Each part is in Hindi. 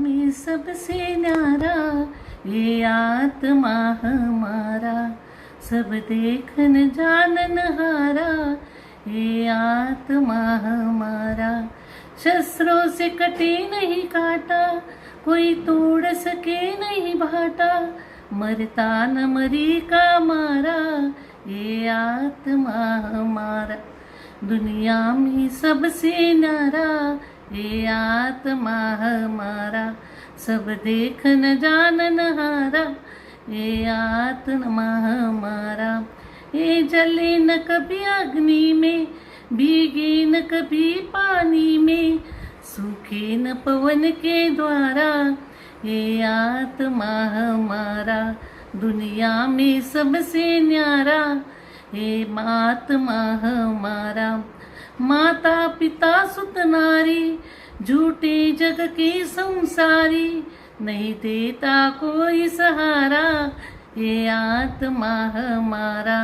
में सबसे न्यारा ये आत्मा हमारा, सब देखन जानन हारा ये आत्मा हमारा। शस्त्रों से कटे नहीं काटा, कोई तोड़ सके नहीं भाटा, मरता न मरी का मारा ये आत्मा हमारा। दुनिया में सबसे न्यारा ये आत्मा हमारा, सब देखन जानन हारा ये आत्मा हमारा। ये जले न कभी अग्नि में, भीगे न कभी पानी में, सूखे न पवन के द्वारा ये आत्मा हमारा। दुनिया में सबसे न्यारा ये आत्मा हमारा। माता पिता सुत नारी, झूठे जग के संसारी, नहीं देता कोई सहारा ये आत्मा हमारा।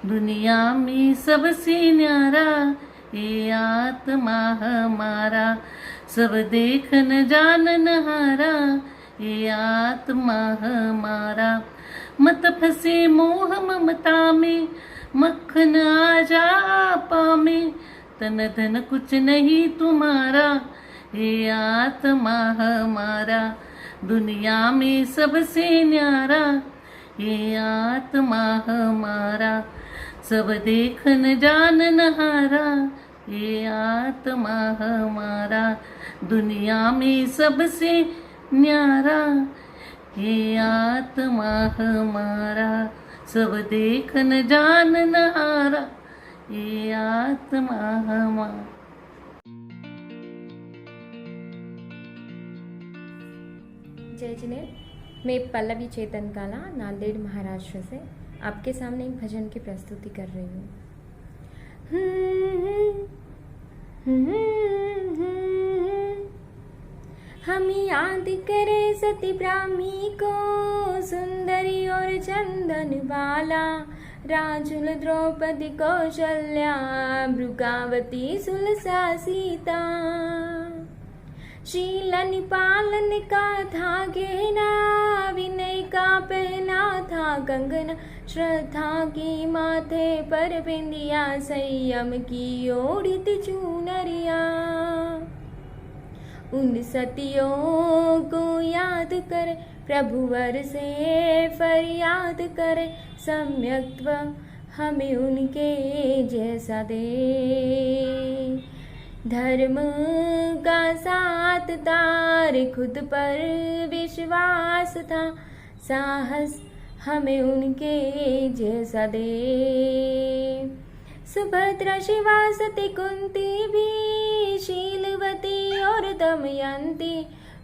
दुनिया में सबसे न्यारा ये आत्मा हमारा, सब देखन जानन हारा ये आत्मा हमारा। मत फंसे मोह ममता में, मक्खन आ जा आपा में, तन धन कुछ नहीं तुम्हारा ये आत्मा हमारा। दुनिया में सबसे न्यारा ये आत्मा हमारा, सब देखन जानन हारा ये आत्मा हमारा। दुनिया में सबसे न्यारा ये आत्मा हमारा, सब देखन जानन हारा ये आत्मा हमारा। जय जिनेन्द्र, मैं पल्लवी चेतन काला नांदेड़ महाराष्ट्र से आपके सामने एक भजन की प्रस्तुति कर रही हूँ। हम याद करें सती ब्राह्मी को, सुंदरी और चंदन बाला, राजुल द्रौपदी कौशल्या, भृगावती सुलसा सीता। शीलन पालन का था गहना, विनय का पहना था कंगना, श्रद्धा की माथे पर बिंदिया, संयम की ओढ़ित चुनरिया। उन सतियों को याद कर प्रभुवर से फरियाद करे, सम्यक्त्व हमें उनके जैसा दे। धर्म का साथ तार खुद पर विश्वास था, साहस हमें उनके जैसा दे। सुभद्रा शिवा सती कुंती भी, शीलवती और दमयंती,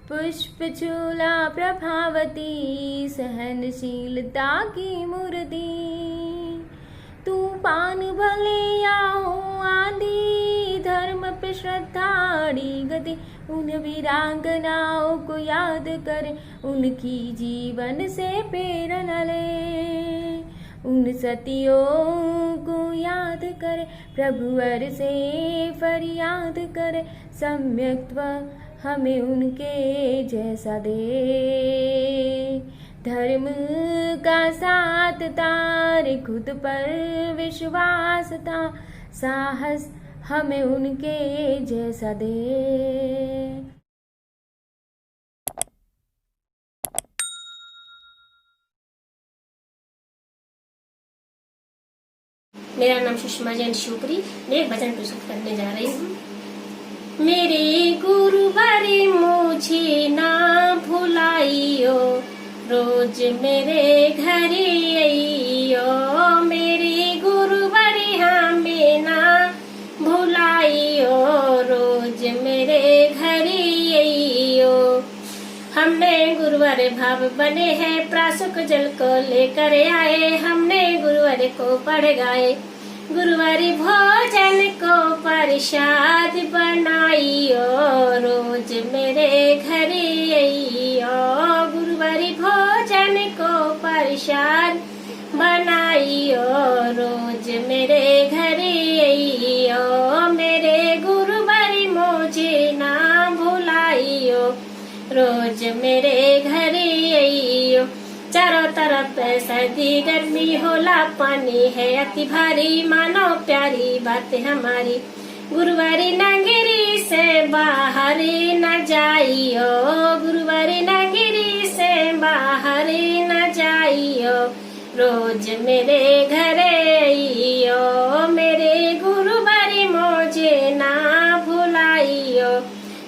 पुष्पचूला प्रभावती, सहनशीलता की मूर्ति। तूफान भले या हो आंधी, धर्म पे श्रद्धा अड़ी गति, उन वीरांगनाओं को याद कर, उनकी जीवन से प्रेरणा ले। उन सतियों को याद कर प्रभुवर से फरियाद कर, सम्यक्त्व हमें उनके जैसा दे। धर्म का साथ तार खुद पर विश्वास था, साहस हमें उनके जैसा दे। मेरा नाम सुषमा जैन शिवपुरी। मैं एक भजन प्रस्तुत करने जा रही हूँ। मेरे गुरुवर मुझे ना भुलाइयो, रोज मेरे घर आइयो। मेरे गुरुवर हमें ना भुलाइयो, रोज मेरे घर आइयो। हमने गुरुवर भाव बने हैं, प्रासुक जल को लेकर आए, हमने गुरुवर को पढ़ गाए। गुरुवारी भोजन को प्रसाद बनाइयो, रोज मेरे घर आइयो। गुरुवारी भोजन को प्रसाद बनाइयो, रोज मेरे घर आइयो। मेरे गुरुवारी मुझे ना भुलाइयो, रोज गर्मी होला पानी है अति भारी, मानो प्यारी बात हमारी। गुरुवारी नगरी से बाहर न जाइयो, गुरुवारी नगरी से बाहर न जाइयो, रोज मेरे घरे आइयो, मेरे गुरुवारी मुझे ना भुलाइयो,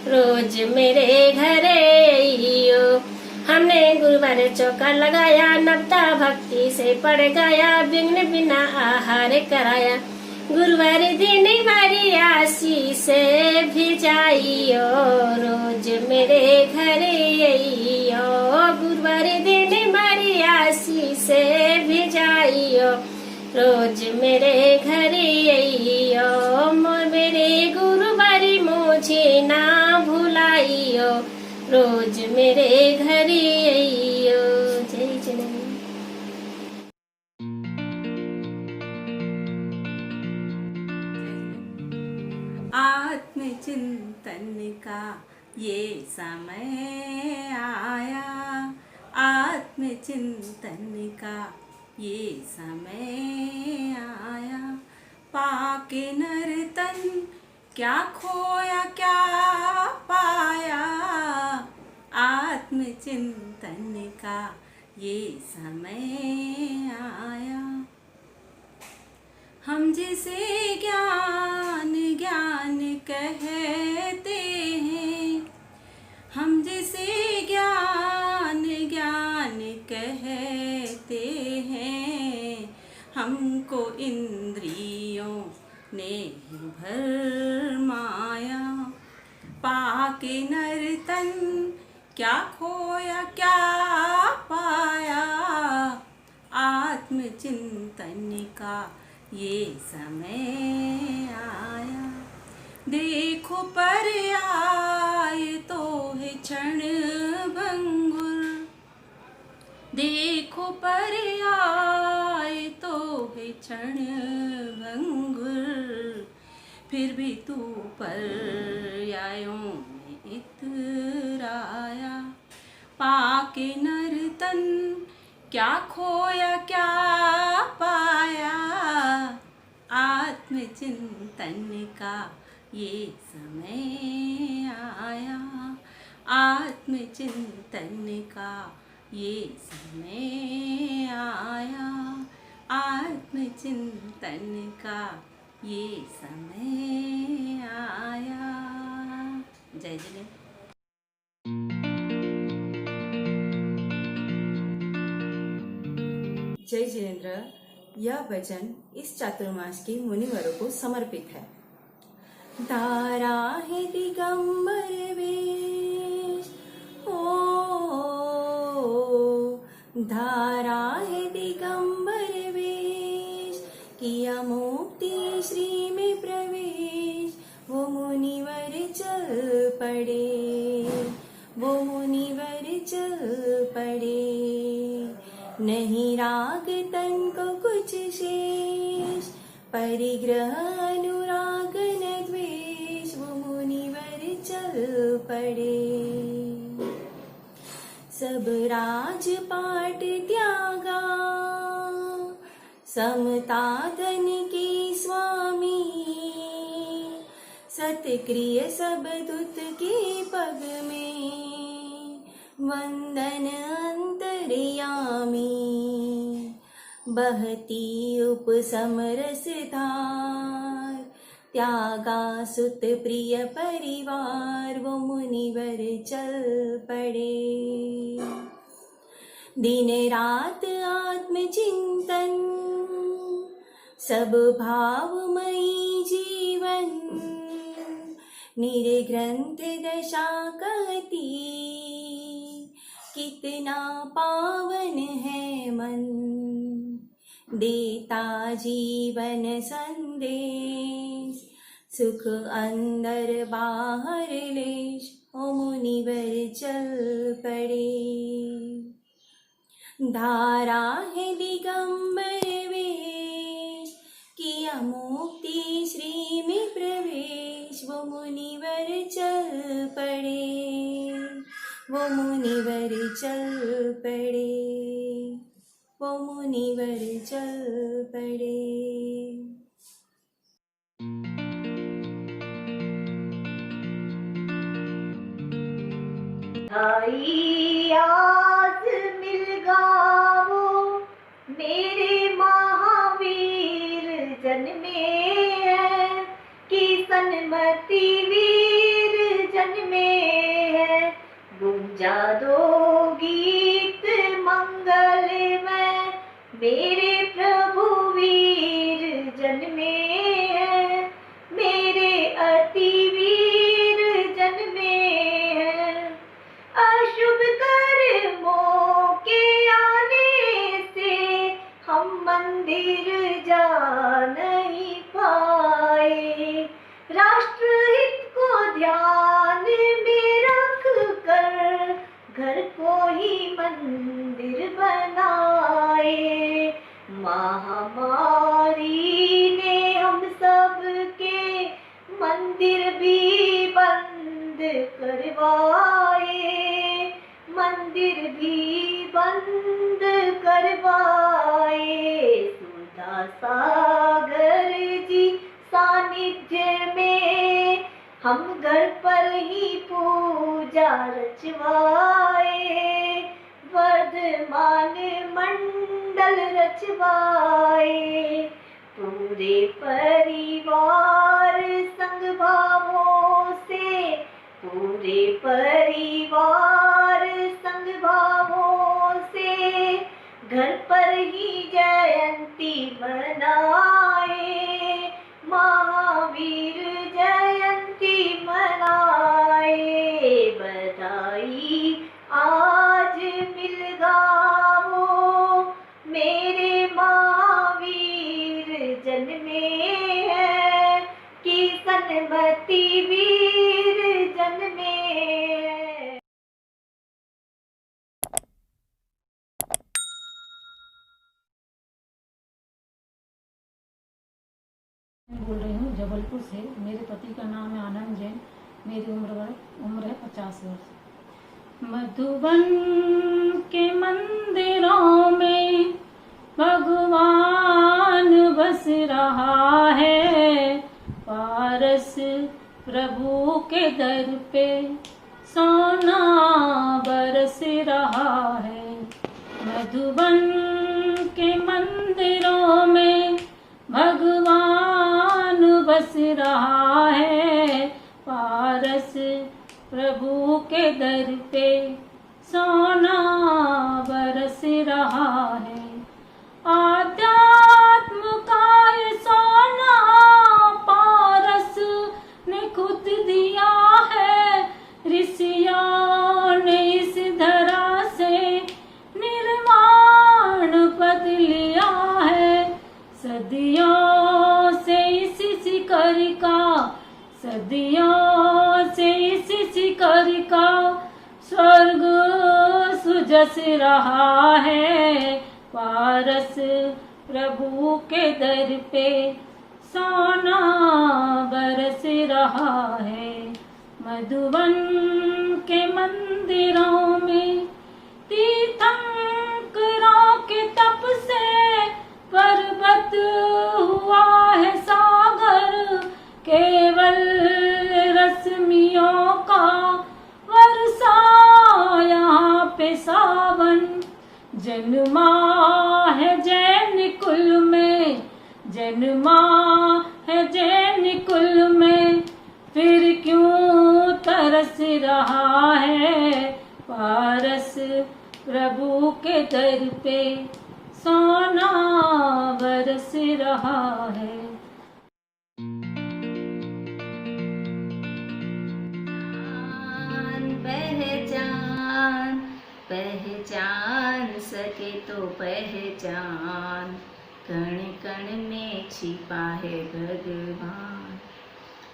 रोज मेरे घरे आइयो। हमने गुरुवार चौका लगाया, नवता भक्ति से पड़ गया, विघ्न बिना आहार कराया, गुरुवार दिन बारी आशी से भी जाइयो, रोज मेरे घरे आइयो, गुरुवार दिन बारी आशी से भी जाइयो, रोज मेरे घरे आइयो, मेरे गुरुवारी मुझे ना भुलाइयो, रोज मेरे घरे आइयो। जय जननी। आत्मचिंतन का ये समय आया, आत्मचिंतन का ये समय आया, पाके नर तन क्या खोया क्या पाया, आत्मचिंतन का ये समय आया। हम जिसे ज्ञान ज्ञान कहते हैं, हम जिसे ज्ञान ज्ञान कहते हैं, हमको इंद्रियों ने भरमाया, पाके नर तन क्या खोया क्या पाया, आत्मचिंतन का ये समय आया। देखो पर आए तो है क्षण भंगुर, देखो पर आए तो है क्षण भंगुर, फिर भी तू पर्यायों में इतराया, पाके नर तन क्या खोया क्या पाया, आत्मचिंतन का ये समय आया, आत्मचिंतन का ये समय आया, आत्मचिंतन का ये समय आया। जय जय। जय जिनेन्द्र। यह भजन इस चातुर्मास के मुनिवरों को समर्पित है। तारा है दिगंबर वेश, ओ धारा है दिगंबर वेश, किया मुक्ति श्री में प्रवेश, वो मुनिवर चल पड़े, वो मुनिवर चल पड़े, नहीं राग तन को कुछ शेष, परिग्रह अनुराग न द्वेष, वो मुनिवर चल पड़े। सब राजपाट त्यागा, समता धन की स्वामी, सतक्रिय सब दूत के पग में, वंदन अंतर्यामी, बहती उपसमरस धार, त्यागा सुत प्रिय परिवार, वो मुनिवर चल पड़े। दिन रात आत्मचिंतन, सब भावमयी जीवन, निर्ग्रंथ दशा कहती, कितना पावन है मन, देता जीवन संदेश, सुख अंदर बाहर लेश, ओ मुनिवर चल पड़े। धारा है दिगंबर वेश, किया मुक्ति श्री में प्रवेश, वो मुनिवर चल पड़े, वो मुनिवर चल पड़े, वो मुनिवर बधाई आज मिल गावो, मेरे महावीर जन्मे हैं, कि सन्मति वीर जन्मे हैं। गुंजा दो गीत मंगलमय, मेरे प्रभु वीर जन्मे हैं, मेरे अति वीर जन्मे हैं। अशुभ कर्मों के आने से हम मंदिर जा नहीं पाए, राष्ट्रहित को ध्यान में रख कर घर को ही मंदिर बनाए। महामारी ने हम सब के मंदिर भी बंद करवाए, मंदिर भी बंद करवाए। सुधा सागर जी सानिध्य में हम घर पर ही पूजा रचवाए, वर्धमान मंडल रचवाए। पूरे परिवार संग भावों से, पूरे परिवार संग भावों से घर पर ही जयंती मनाए, महावीर जयंती मनाए। बधाई आज मिल गावो, मेरे महावीर जन्मे हैं, कि सन्मति वीर जन्मे हैं। मैं बोल रही हूँ जबलपुर से। मेरे पति का नाम है आनंद जैन। मेरी उम्र है 50 वर्ष। मधुबन के मंदिरों में भगवान बस रहा है, पारस प्रभु के दर पे सोना बरस रहा है। मधुबन के मंदिरों में भगवान बस रहा है, पारस प्रभु के दर पे सोना बरस रहा है। आध्यात्म का ये सोना पारस ने खुद दिया है, ऋषियों ने इस धरा से निर्वाण पद लिया है। सदियों से इस शिखर का, सदियों से इस शिखर का स्वर्ग सुजस रहा है, पारस प्रभु के दर पे सोना बरस रहा है। मधुबन के मंदिरों में तीर्थंकरों के तप से पर्वत हुआ है सागर, केवल रश्मियों का वर्षा यहाँ पे सावन। जन्मा है जैन कुल में, जन्मा है जैन कुल में, फिर क्यों तरस रहा है, पारस प्रभु के दर पे सोना बरस रहा है। पहचान पहचान सके तो पहचान, कण कण में छिपा है भगवान।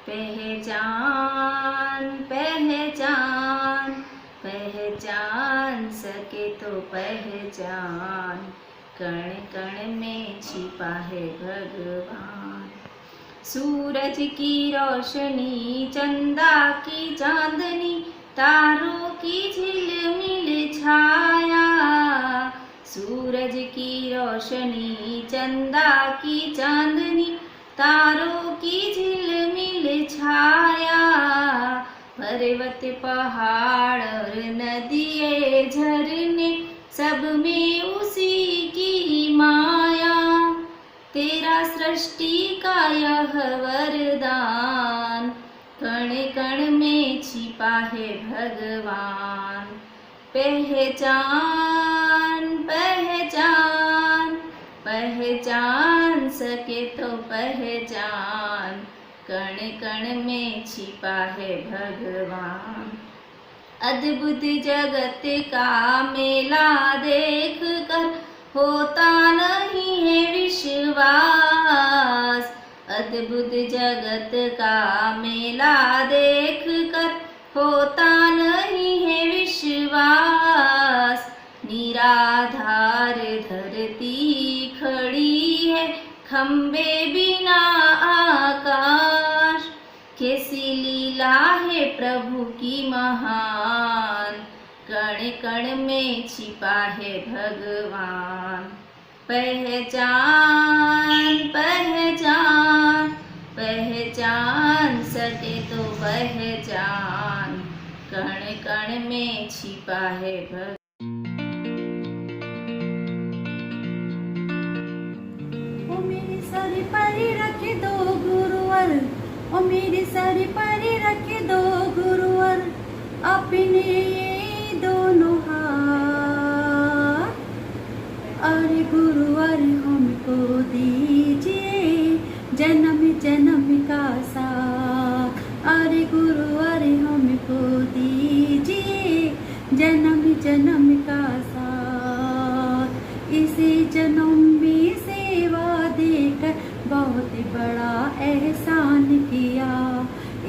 पहचान पहचान पहचान सके तो पहचान, कण कण में छिपा है भगवान। सूरज की रोशनी, चंदा की चांदनी, तारों की झिलमिल छाया। सूरज की रोशनी, चंदा की चांदनी, तारों की झिलमिल छाया। पर्वत पहाड़ और नदिये झरने सब में उसी की माया। तेरा सृष्टि का यह वरदान, कण कण में छिपा है भगवान। पहचान पहचान पहचान सके तो पहचान, कण कण में छिपा है भगवान। अद्भुत जगत का मेला देख कर होता नहीं है विश्वास। अद्भुत जगत का मेला देख कर होता नहीं है विश्वास। निराधार धरती खड़ी है, खंबे बिना आकाश। कैसी लीला है प्रभु की महान, कण कण में छिपा है भगवान। पहचान पहचान पहचान सके तो पहचान, कण कण में छिपा है भगवान। ओ मेरे सर पर रख दो गुरुवर, ओ मेरे सर पर रख दो गुरुवर, अपने ये दोनों हाथ। अरे गुरुवर हमको दीजिए जन्म जन्म का साथ। अरे गुरुवर हमको दीजिए जन्म जन्म का साथ। इसी जन्म में सेवा देकर बहुत बड़ा एहसान किया।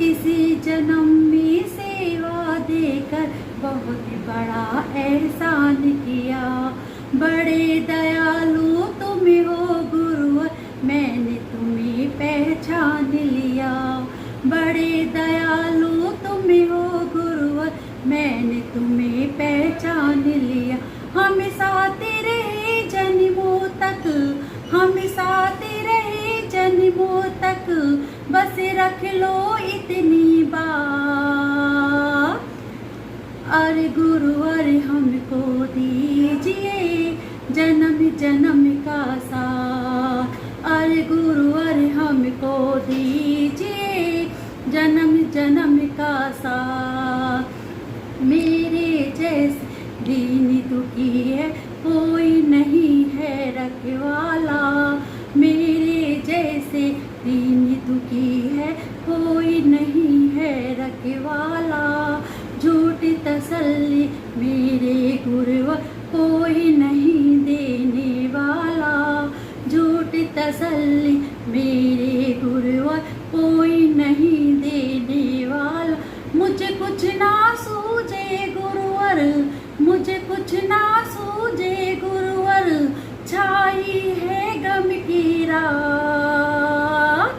इसी जन्म में सेवा देकर बहुत बड़ा एहसान किया। बड़े दयालु तुम हो गुरुवर, मैंने तुम्हें पहचान लिया। बड़े दयालु तुम हो गुरुवर, मैंने तुम्हें पहचान लिया। हम साथ रहे जन्मों तक, हम साथ रहे जन्मों तक, बस रख लो इतनी बात। अरे गुरुवर हमको दीजिए जन्म जन्म का साथ। अरे गुरुवर हमको दीजिए जन्म जन्म का साथ। मेरे जैसे दीन दुखी है कोई नहीं है रखवाला। मेरे जैसे दीन दुखी है कोई नहीं है रखवाला। झूठी तसल्ली मेरे गुरुवर कोई नहीं देने वाला। झूठी तसल्ली मेरे गुरुवर कोई नहीं देने वाला। मुझे कुछ ना सूझे गुरुवर, मुझे कुछ ना सूझे गुरुवर, छाई है गम की रात।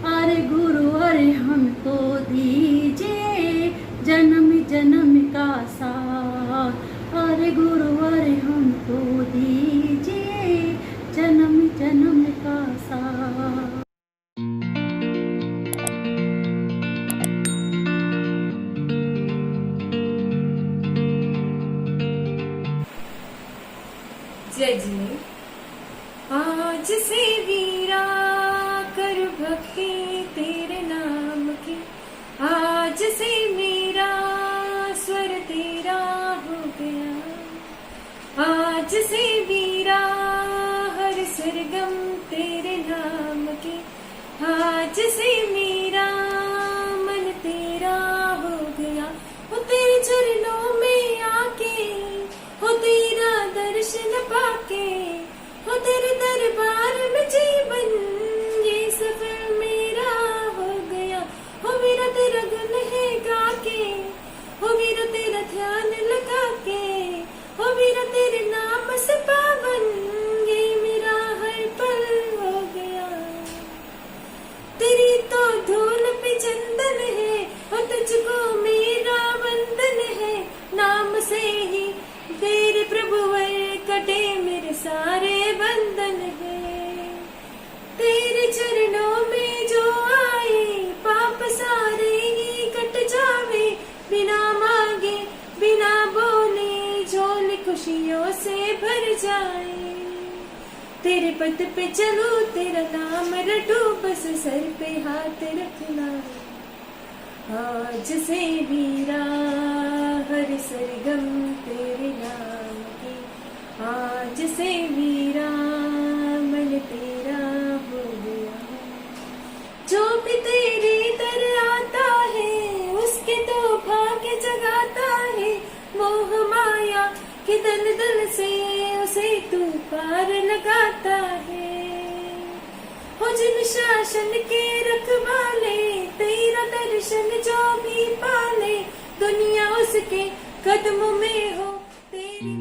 अरे गुरुवर हमको दीजिए जन्म जन्म का साथ। अरे गुरुवर हमको दीजिए जन्म जन्म का साथ। जजी आज से वीरा कर भक्ति तेरे नाम की। आज से मेरा स्वर तेरा हो गया। आज से वीरा हर सरगम तेरे नाम की। आज से मेरा मन तेरा हो गया। वो तेरे चरणों में आके, हो तेरा दर्शन पाके, हो तेरे दरबार में जीवन ये सफर मेरा हो गया। हो मेरा तेरा गुण है गाके, हो मेरा तेरा ध्यान लगा के, हो मेरा तेरे नाम से पावन ये मेरा हर पल हो गया। तेरी तो धूल पे चंदन है, और तुझको मेरा वंदन है। नाम से ही तेरे प्रभुवर कटे मेरे सारे बंधन है। तेरे चरणों में जो आए पाप सारे ही कट जावे। पथ पे चलूं, तेरा नाम रटूं, बस सर पे हाथ रखना। आज से वीरा हर सरगम तेरे नाम की, आज से वीरा मन तेरा हो गया। जो भी तेरे दर आता है उसके तो भाग्य जगाता है, मोह माया के दलदल से उसे तू पार लगाता है। हो जिन शासन के रखवाले, तेरा दर्शन जो भी पाले, दुनिया उसके कदमों में हो तेरी